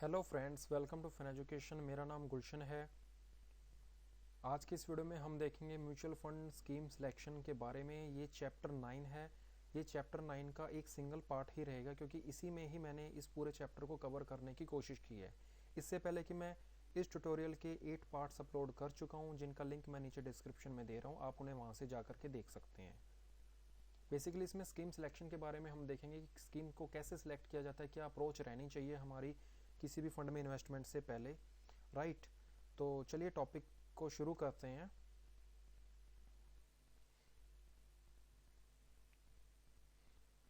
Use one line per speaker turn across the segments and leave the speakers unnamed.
Hello friends, welcome to Fin Education. मेरा नाम गुलशन है। आज की इस वीडियो में हम देखेंगे म्यूचुअल फंड स्कीम सिलेक्शन के बारे में। ये चैप्टर 9 है। ये चैप्टर 9 का एक सिंगल पार्ट ही रहेगा क्योंकि इसी में ही मैंने इस पूरे चैप्टर को कवर करने की कोशिश की है। इससे पहले कि मैं इस ट्यूटोरियल के 8 पार्ट्स अपलोड कर चुका हूँ, जिनका लिंक मैं नीचे डिस्क्रिप्शन में दे रहा हूँ। आप उन्हें वहाँ से जा करके देख सकते हैं। बेसिकली इसमें स्कीम सिलेक्शन के बारे में हम देखेंगे कि स्कीम को कैसे सिलेक्ट किया जाता है, क्या अप्रोच रहनी चाहिए हमारी किसी भी फंड में इन्वेस्टमेंट से पहले। राइट, तो चलिए टॉपिक को शुरू करते हैं।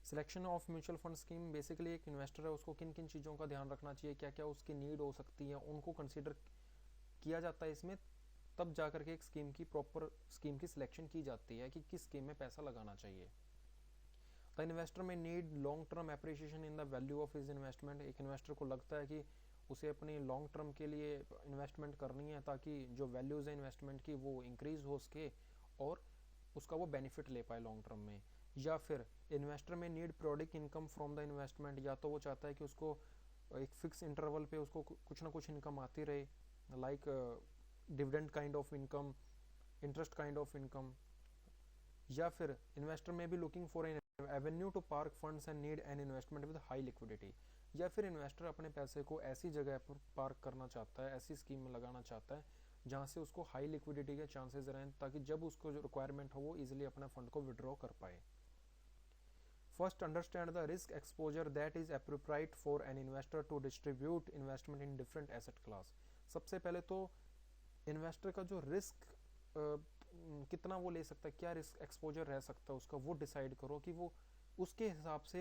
Selection of mutual fund scheme, basically एक इन्वेस्टर है, उसको किन किन चीज़ों का ध्यान रखना चाहिए, क्या क्या उसकी नीड हो सकती है, उनको कंसीडर किया जाता है इसमें। तब जाकर के एक स्कीम की प्रॉपर स्कीम की सिलेक्शन की जाती है कि किस स्कीम में पैसा लगाना चाहिए। द इन्वेस्टर में need long term appreciation in the value of his investment. एक इन्वेस्टर को लगता है कि उसे अपनी लॉन्ग टर्म के लिए इन्वेस्टमेंट करनी है ताकि जो वैल्यूज़ है इन्वेस्टमेंट की वो इंक्रीज हो सके और उसका वो बेनिफिट ले पाए लॉन्ग टर्म में। या फिर इन्वेस्टर में need periodic income from the investment. या तो वो चाहता है कि उसको एक फिक्स इंटरवल पे उसको कुछ ना कुछ इनकम आती रहे, like dividend kind of income, interest kind of income. या फिर investor may be looking for an avenue to park funds and need an investment with high liquidity. या फिर इन्वेस्टर अपने पैसे को ऐसी जगह पर पार्क करना चाहता है, ऐसी स्कीम में लगाना चाहता है जहाँ से उसको हाई लिक्विडिटी के चांसेस रहें, ताकि जब उसको जो रिक्वायरमेंट हो वो इजिली अपना फंड को विड्रॉ कर पाए। First, understand the risk exposure that is appropriate for an investor to distribute investment in different asset class. सबसे पहले तो इन्वेस्टर का जो रिस्क कितना वो ले सकता है, क्या रिस्क एक्सपोजर रह सकता है उसका, वो डिसाइड करो कि वो उसके हिसाब से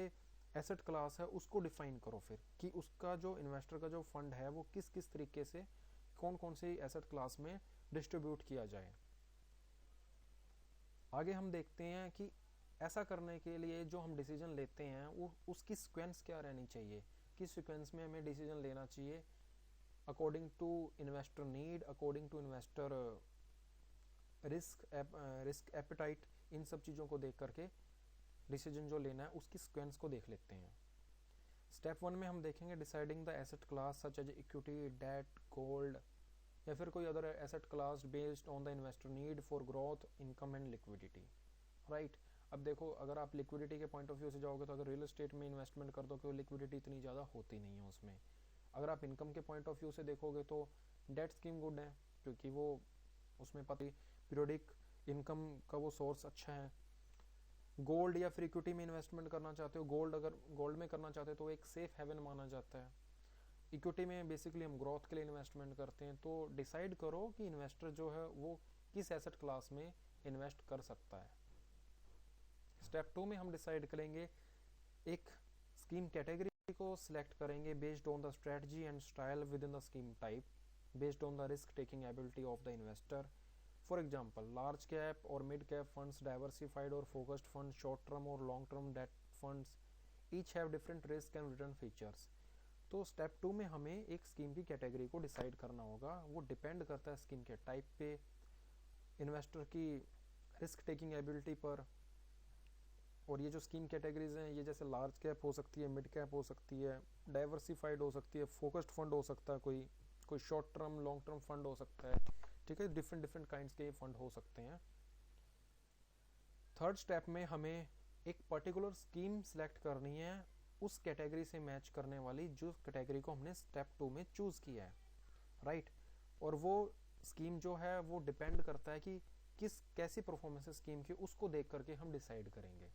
एसेट क्लास है उसको डिफाइन करो। फिर कि उसका जो इन्वेस्टर का जो फंड है वो किस किस तरीके से कौन कौन से एसेट क्लास में डिस्ट्रीब्यूट किया जाए। आगे हम देखते हैं कि ऐसा करने के लिए जो हम डिसीजन लेते हैं वो उसकी सीक्वेंस क्या रहनी चाहिए, किस सीक्वेंस में हमें डिसीजन लेना चाहिए, according to investor need, according to investor risk appetite. इन सब चीज़ों को देख करके डिसीजन जो लेना है उसकी सीक्वेंस को देख लेते हैं। स्टेप 1 में हम देखेंगे deciding the asset class such as equity, debt, gold या फिर कोई other asset class based on the investor need for growth, income and liquidity. Right, अब देखो अगर आप लिक्विडिटी के पॉइंट ऑफ व्यू से जाओगे तो अगर रियल एस्टेट में इन्वेस्टमेंट कर दो तो लिक्विडिटी इतनी ज़्यादा होती नहीं है उसमें। अगर आप इनकम के पॉइंट ऑफ व्यू से देखोगे तो डेट स्कीम गुड है क्योंकि वो उसमें पता पीरियोडिक इनकम का वो सोर्स अच्छा है। गोल्ड या फिर इक्विटी में इन्वेस्टमेंट करना चाहते हो, अगर गोल्ड में करना चाहते हो तो एक सेफ हेवन माना जाता है। इक्विटी में बेसिकली हम ग्रोथ के लिए इन्वेस्टमेंट करते हैं। तो डिसाइड करो कि इन्वेस्टर जो है वो किस एसेट क्लास में इन्वेस्ट कर सकता है। स्टेप 2 में हम डिसाइड करेंगे एक स्कीम कैटेगरी को सिलेक्ट करेंगे based on the strategy and style with in the scheme type, based on the risk taking ability of the investor. For example large cap और मिड कैप फंड्स, डाइवर्सिफाइड और focused fund, short term और long term debt funds, each have different risk and return features. तो step 2 में हमें एक scheme की category को decide करना होगा। वो डिपेंड करता है स्कीम के टाइप पे, इन्वेस्टर की रिस्क टेकिंग एबिलिटी पर। और ये जो स्कीम कैटेगरीज हैं ये जैसे लार्ज कैप हो सकती है, मिड कैप हो सकती है, डाइवर्सिफाइड हो सकती है, फोकस्ड फंड हो सकता है, कोई short term long term fund हो सकता है। ठीक है, डिफरेंट डिफरेंट काइंड्स के फंड हो सकते हैं। थर्ड स्टेप में हमें एक पर्टिकुलर स्कीम सिलेक्ट करनी है उस कैटेगरी से मैच करने वाली, जो कैटेगरी को हमने स्टेप 2 में चूज किया है। राइट, और वो स्कीम जो है वो डिपेंड करता है कि कैसी परफॉर्मेंस है स्कीम की, उसको देख करके हम डिसाइड करेंगे।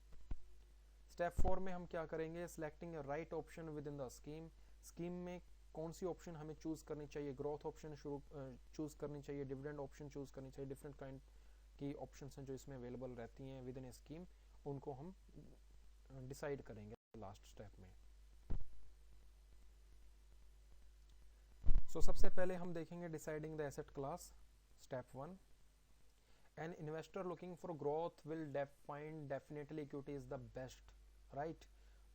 स्टेप 4 में हम क्या करेंगे, selecting right option with in the scheme. Scheme में कौन सी ऑप्शन हमें चूज करनी चाहिए, ग्रोथ ऑप्शन चूज करनी चाहिए, डिविडेंड ऑप्शन चूज करनी चाहिए। डिफरेंट काइंड की ऑप्शंस हैं जो इसमें अवेलेबल रहती हैं विद इन ए स्कीम, उनको हम डिसाइड करेंगे लास्ट स्टेप में। सबसे पहले हम देखेंगे deciding the asset class. Step 1, an investor looking for growth will find definitely equity is the best. Right,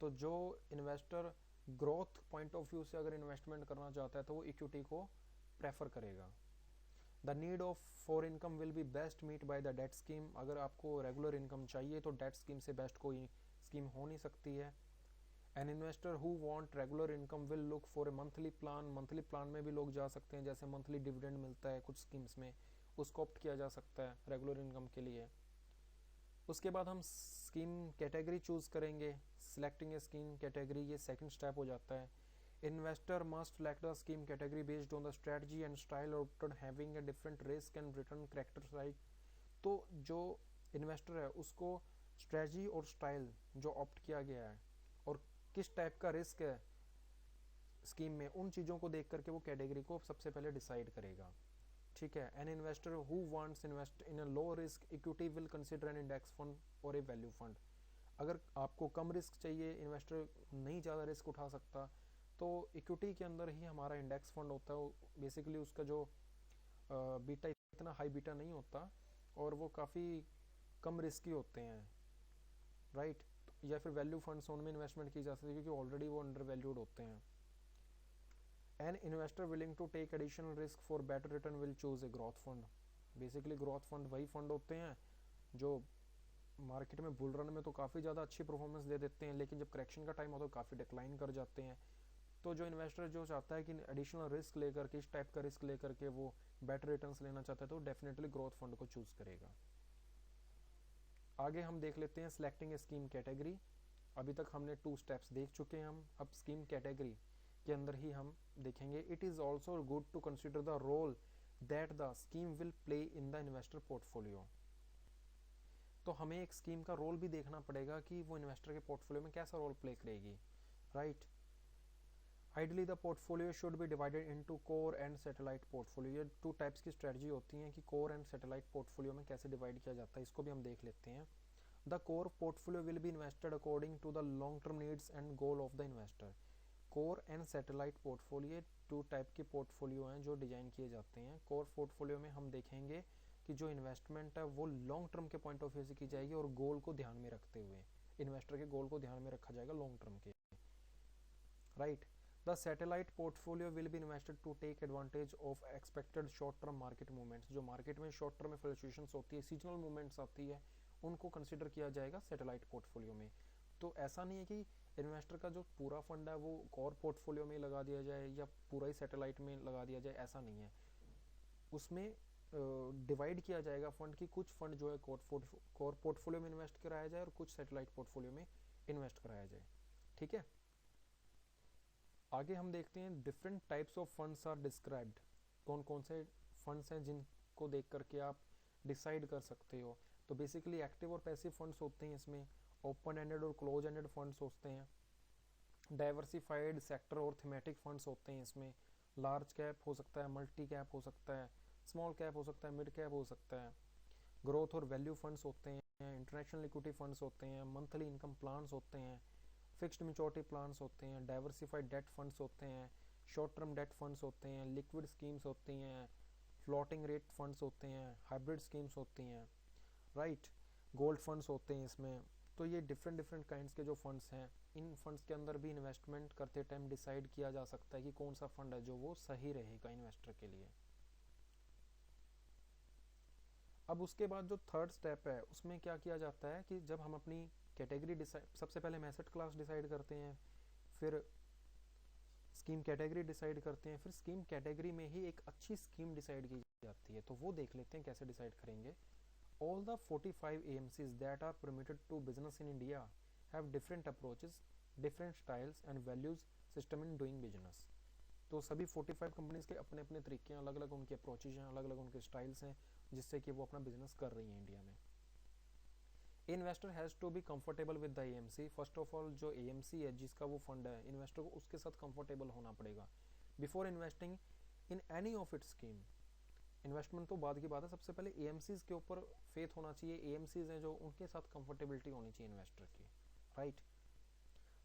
तो जो investor growth point of view से अगर इन्वेस्टमेंट करना चाहता है तो वो इक्विटी को प्रेफर करेगा। The need of for income will be best meet by the debt scheme. अगर आपको रेगुलर इनकम चाहिए तो डेट स्कीम से बेस्ट कोई स्कीम हो नहीं सकती है। An investor who want regular income will look for a monthly plan में भी लोग जा सकते हैं, जैसे मंथली डिविडेंड मिलता है कुछ स्कीम्स में, उसको ऑप्ट किया जा सकता है रेगुलर इनकम के लिए। उसके बाद हम स्कीम कैटेगरी चूज करेंगे, सिलेक्टिंग ए स्कीम कैटेगरी, ये सेकंड स्टेप हो जाता है। Investor must select the scheme category based on the strategy and style opted having a different risk and return characteristic. तो जो इन्वेस्टर है उसको स्ट्रेटजी और स्टाइल जो ऑप्ट किया गया है और किस टाइप का रिस्क है स्कीम में, उन चीज़ों को देख करके वो कैटेगरी को सबसे पहले डिसाइड करेगा। ठीक है। An investor who wants invest in a low risk equity will consider N index fund और ए वैल्यू फंड। अगर आपको कम रिस्क चाहिए, इन्वेस्टर नहीं ज़्यादा रिस्क उठा सकता, तो इक्विटी के अंदर ही हमारा इंडेक्स फंड होता है। बेसिकली उसका जो बीटा इतना हाई बीटा नहीं होता और वो काफ़ी कम रिस्की होते हैं, राइट। या फिर वैल्यू फंड्स, उनमें इन्वेस्टमेंट की जा सकती है क्योंकि ऑलरेडी वो अंडर वैल्यूड होते हैं। An investor willing to take additional risk for better return will choose a growth fund. Basically growth fund वही फंड होते हैं जो मार्केट में बुल रन में तो काफ़ी ज़्यादा अच्छी परफॉर्मेंस दे देते हैं, लेकिन जब करेक्शन का टाइम होता है तो काफ़ी डिक्लाइन कर जाते हैं। तो जो इन्वेस्टर जो चाहता है कि एडिशनल रिस्क लेकर के, इस टाइप का रिस्क लेकर के वो बेटर रिटर्न्स लेना चाहता है, तो डेफिनेटली ग्रोथ फंड को चूज करेगा। आगे हम देख लेते हैं सिलेक्टिंग ए स्कीम कैटेगरी। अभी तक हमने 2 स्टेप्स देख चुके हैं हम। अब स्कीम कैटेगरी के अंदर ही हम देखेंगे। It is also good to consider the role that the scheme will play in the investor portfolio. तो हमें एक स्कीम का रोल भी देखना पड़ेगा कि वो इन्वेस्टर के पोर्टफोलियो में कैसा रोल प्ले करेगी, right. Ideally the portfolio should be divided into core and satellite portfolio. ये 2 टाइप्स की स्ट्रेटजी होती हैं कि कोर एंड सैटेलाइट पोर्टफोलियो में कैसे डिवाइड किया जाता है, इसको भी हम देख लेते हैं। The core portfolio will be invested according to the long term needs and goal of the investor. Core and satellite portfolio 2 type के पोर्टफोलियो हैं जो डिजाइन किए जाते हैं। कोर पोर्टफोलियो में हम देखेंगे कि जो इन्वेस्टमेंट है वो लॉन्ग टर्म के पॉइंट ऑफ व्यू से की जाएगी और गोल को ध्यान में रखते हुए, इन्वेस्टर के गोल को ध्यान में रखा जाएगा लॉन्ग टर्म के, right. The satellite portfolio will be invested to take advantage of expected short term market movements. जो मार्केट में शॉर्ट टर्म में फ्लक्चुएशंस होती है, सीजनल मूवमेंट्स आती है, उनको कंसिडर किया जाएगा सैटेलाइट पोर्टफोलियो में। तो ऐसा नहीं है कि इन्वेस्टर का जो पूरा फंड है वो कोर पोर्टफोलियो में लगा दिया जाए या पूरा ही सैटेलाइट में लगा दिया जाए, ऐसा नहीं है। उसमें डिवाइड किया जाएगा फंड की, कुछ फंड जो है कोर पोर्टफोलियो में इन्वेस्ट कराया जाए और कुछ सैटेलाइट पोर्टफोलियो में इन्वेस्ट कराया जाए। ठीक है। आगे हम देखते हैं different types of funds are described. कौन कौन से फंड्स हैं जिनको देख करके आप डिसाइड कर सकते हो। तो बेसिकली एक्टिव और पैसिव फंड्स होते हैं इसमें, ओपन एंडेड और क्लोज एंडेड फंड्स होते हैं, डाइवर्सिफाइड सेक्टर और थीमेटिक फंड्स होते हैं इसमें, लार्ज कैप हो सकता है, मल्टी कैप हो सकता है, स्मॉल कैप हो सकता है, मिड कैप हो सकता है, ग्रोथ और वैल्यू फंड्स होते हैं, इंटरनेशनल इक्विटी फंड्स होते हैं, मंथली इनकम प्लान्स होते हैं, फिक्स्ड मैच्योरिटी प्लान्स होते हैं, डाइवर्सिफाइड डेट फंड्स होते हैं, शॉर्ट टर्म डेट फंड्स होते हैं, लिक्विड स्कीम्स होती हैं, फ्लोटिंग रेट फंड्स होते हैं, हाइब्रिड स्कीम्स होती हैं, राइट, गोल्ड फंड्स होते हैं इसमें। तो ये डिफरेंट डिफरेंट काइंड्स के जो फंड्स हैं, इन फंड्स के अंदर भी इन्वेस्टमेंट करते टाइम डिसाइड किया जा सकता है कि कौन सा फंड है जो वो सही रहेगा इन्वेस्टर के लिए। अब उसके बाद जो थर्ड स्टेप है उसमें क्या किया जाता है कि जब हम अपनी कैटेगरी डिसाइड, सबसे पहले हम एसेट क्लास डिसाइड करते हैं, फिर स्कीम कैटेगरी डिसाइड करते हैं, फिर स्कीम कैटेगरी में ही एक अच्छी स्कीम डिसाइड की जाती है। तो वो देख लेते हैं कैसे डिसाइड करेंगे। All the 45 AMCs that are permitted to business in India have different approaches, different styles and values system in doing business. तो सभी 45 कंपनीज के अपने अपने तरीके हैं, अलग अलग उनके अप्रोचेज हैं, अलग अलग उनके स्टाइल्स हैं जिससे कि वो अपना बिजनेस कर रही हैं इंडिया में। Investor has to be comfortable with the AMC। First of all जो AMC है जिसका वो फंड है, इन्वेस्टर को उसके साथ कंफर्टेबल होना पड़ेगा before investing in any of its scheme. Investment तो बाद की बात है, सबसे पहले AMCs के ऊपर फेथ होना चाहिए। AMCs हैं जो उनके साथ कंफर्टेबिलिटी होनी चाहिए इन्वेस्टर की, right.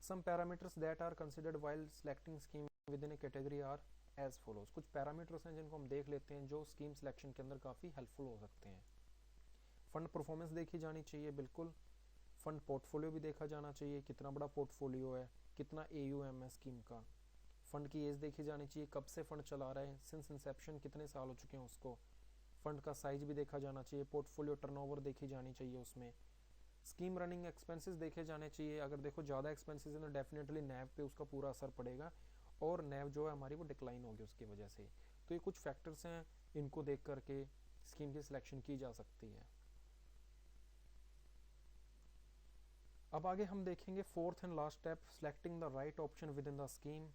Some parameters that are considered while selecting scheme within a category are as follows. कुछ पैरामीटर्स हैं जिनको हम देख लेते हैं जो स्कीम सिलेक्शन के अंदर काफ़ी हेल्पफुल हो सकते हैं। फंड परफॉर्मेंस देखी जानी चाहिए, बिल्कुल। फंड पोर्टफोलियो भी देखा जाना चाहिए, कितना बड़ा पोर्टफोलियो है, कितना AUM है स्कीम का। फंड की एज देखी जानी चाहिए, कब से फंड चला रहा है, सिंस इंसेप्शन कितने साल हो चुके हैं उसको। फंड का साइज भी देखा जाना चाहिए, पोर्टफोलियो टर्नओवर देखी जानी चाहिए उसमें। स्कीम रनिंग एक्सपेंसेस देखे जाने चाहिए। अगर देखो ज़्यादा एक्सपेंसेस है तो डेफिनेटली नैव पे उसका पूरा असर पड़ेगा और नैव जो है हमारी वो डिक्लाइन होगी उसकी वजह से। तो ये कुछ फैक्टर्स हैं, इनको देख करके स्कीम की सिलेक्शन की जा सकती है। अब आगे हम देखेंगे fourth and last step, selecting the right option with in the scheme.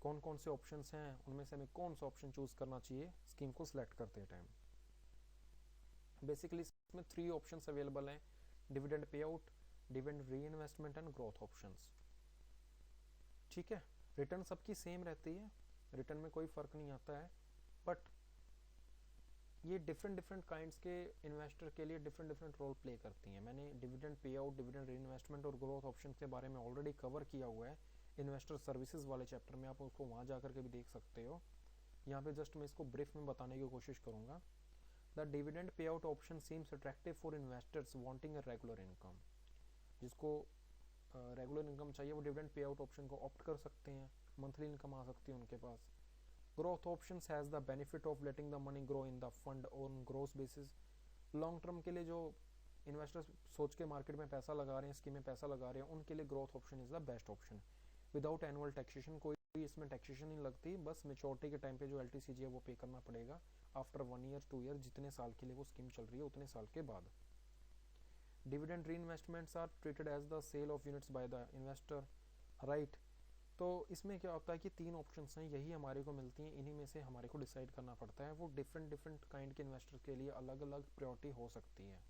कौन कौन से ऑप्शंस हैं, उनमें से हमें कौन सा ऑप्शन चूज करना चाहिए स्कीम को सिलेक्ट करते टाइम। बेसिकली इसमें 3 ऑप्शंस अवेलेबल हैं, डिविडेंड पे आउट, डिविडेंड री इन्वेस्टमेंट एंड ग्रोथ ऑप्शंस। ठीक है, रिटर्न सबकी सेम रहती है, रिटर्न में कोई फर्क नहीं आता है, बट ये डिफरेंट काइंड्स के इन्वेस्टर के लिए डिफरेंट रोल प्ले करती हैं। मैंने डिविडेंड पे आउट, डिविडेंड री इन्वेस्टमेंट और ग्रोथ ऑप्शन के बारे में ऑलरेडी कवर किया हुआ है इन्वेस्टर सर्विसेज वाले चैप्टर में, आप उसको वहाँ जा करके भी देख सकते हो। यहाँ पे जस्ट मैं इसको ब्रीफ में बताने की कोशिश करूँगा। The dividend pay out option seems attractive for investors wanting a regular income. जिसको रेगुलर इनकम चाहिए वो डिविडेंड पे आउट ऑप्शन को ऑप्ट कर सकते हैं, मंथली इनकम आ सकती है उनके पास। Growth options has the benefit of letting the money grow in the fund on growth basis. Long term के लिए जो इन्वेस्टर्स सोच के मार्केट में पैसा लगा रहे हैं, स्कीम में पैसा लगा रहे हैं, उनके लिए growth option is the best option. Without annual taxation, कोई इसमें टैक्सेशन नहीं लगती, बस मेच्योरिटी के टाइम पे जो LTCG है वो पे करना पड़ेगा आफ्टर 1 ईयर 2 ईयर, जितने साल के लिए वो स्कीम चल रही है उतने साल के बाद। Dividend reinvestments are treated as the sale of units by the investor, right. तो इसमें क्या होता है कि 3 ऑप्शंस हैं, यही हमारे को मिलती हैं, इन्हीं में से हमारे को डिसाइड करना पड़ता है। वो डिफरेंट काइंड के इन्वेस्टर के लिए अलग अलग प्रायोरिटी हो सकती है।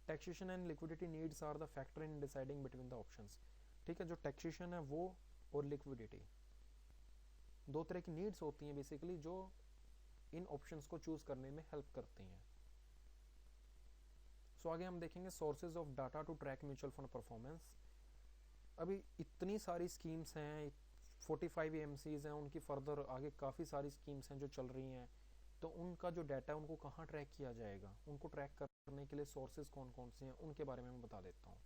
Taxation and liquidity needs are the factor in deciding between the options. ठीक है, जो टैक्सेशन है वो और लिक्विडिटी, 2 तरह की नीड्स होती हैं बेसिकली, जो इन ऑप्शंस को चूज करने में हेल्प करती हैं। सो आगे हम देखेंगे sources of data to track mutual fund performance. अभी इतनी सारी स्कीम्स हैं, 45 AMCs हैं, उनकी फर्दर आगे काफ़ी सारी स्कीम्स हैं जो चल रही हैं, तो उनका जो डाटा है उनको कहाँ ट्रैक किया जाएगा, उनको ट्रैक करने के लिए सोर्सेज कौन कौन से हैं उनके बारे में मैं बता देता हूँ।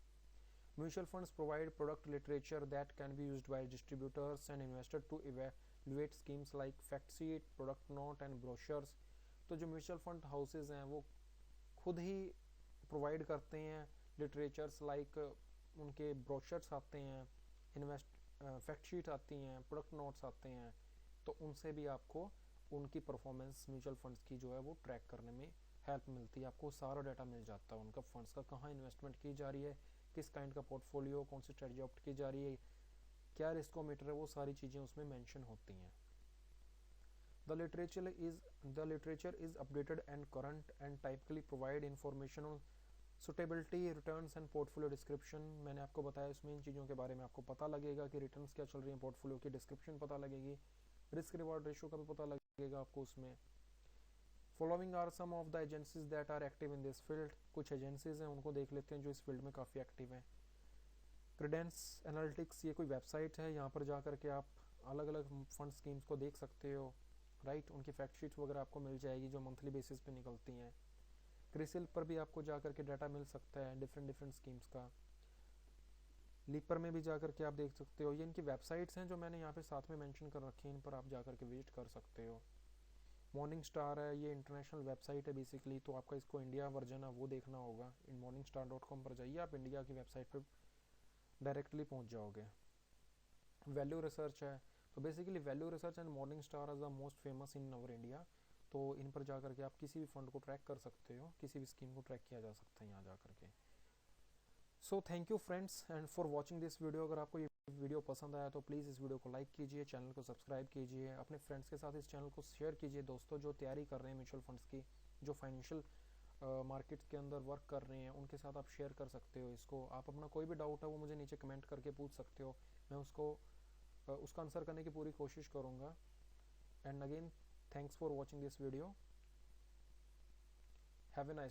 Mutual funds provide product literature that can be used by distributors and investor to evaluate schemes like fact sheet, product note and brochures. तो जो म्यूचुअल फंड हाउसेज हैं वो खुद ही प्रोवाइड करते हैं लिटरेचर्स, लाइक उनके ब्रोशर्स आते हैं, फैक्ट शीट आती हैं, प्रोडक्ट नोट्स आते हैं, तो उनसे भी आपको उनकी परफॉर्मेंस म्यूचुअल फंड्स की जो है वो ट्रैक करने में हेल्प मिलती है। आपको सारा डाटा मिल जाता है उनका फंड्स का, कहाँ इन्वेस्टमेंट की जा रही है, किस काइंड का पोर्टफोलियो, कौन सी स्ट्रेटजी ऑप्ट की जा रही है, क्या रिस्कोमीटर है, वो सारी चीज़ें उसमें मेंशन होती हैं। The literature is updated and current and typically provide information on suitability, returns and portfolio description। मैंने आपको बताया इसमें इन चीज़ों के बारे में आपको पता लगेगा कि रिटर्न्स क्या चल रही हैं, पोर्टफोलियो की डिस्क्रिप्शन पता लगेगी, रिस्क रिवॉर्ड रेशियो का भी पता लगेगा आपको उसमें। Following are some of the agencies that are active in this field. कुछ एजेंसीज हैं उनको देख लेते हैं जो इस फील्ड में काफ़ी एक्टिव हैं। क्रेडेंस एनालिटिक्स, ये कोई वेबसाइट है, यहाँ पर जा करके आप अलग अलग फंड स्कीम्स को देख सकते हो, राइट। उनकी फैक्ट शीट्स वगैरह आपको मिल जाएगी जो मंथली बेसिस पे निकलती हैं। क्रिसिल पर भी आपको जा करके डाटा मिल सकता है डिफरेंट स्कीम्स का। लीपर में भी जा करके आप देख सकते हो। ये इनकी वेबसाइट्स हैं जो मैंने यहाँ पे साथ में मेंशन कर रखी हैं, इन पर आप जा करके विजिट कर सकते हो। मॉर्निंग स्टार है, ये इंटरनेशनल वेबसाइट है बेसिकली, तो आपका इसको इंडिया वर्जन है वो देखना होगा। इन morningstar.com पर जाइए, आप इंडिया की वेबसाइट पर डायरेक्टली पहुँच जाओगे। वैल्यू रिसर्च है, तो basically value research and Morningstar are the most famous in our India. तो इन पर जा करके आप किसी भी फंड को ट्रैक कर सकते हो, किसी भी स्कीम को ट्रैक किया जा सकता है यहाँ जा करके। So thank you friends and for watching this video. अगर आपको ये वीडियो पसंद आया तो प्लीज़ इस वीडियो को लाइक कीजिए, चैनल को सब्सक्राइब कीजिए, अपने फ्रेंड्स के साथ इस चैनल को शेयर कीजिए। दोस्तों जो तैयारी कर रहे हैं म्यूचुअल फंड्स की, जो फाइनेंशियल मार्केट्स के अंदर वर्क कर रहे हैं, उनके साथ आप शेयर कर सकते हो इसको। आप अपना कोई भी डाउट है वो मुझे नीचे कमेंट करके पूछ सकते हो, मैं उसका आंसर करने की पूरी कोशिश करूँगा। And again thanks for watching this video, have a nice day.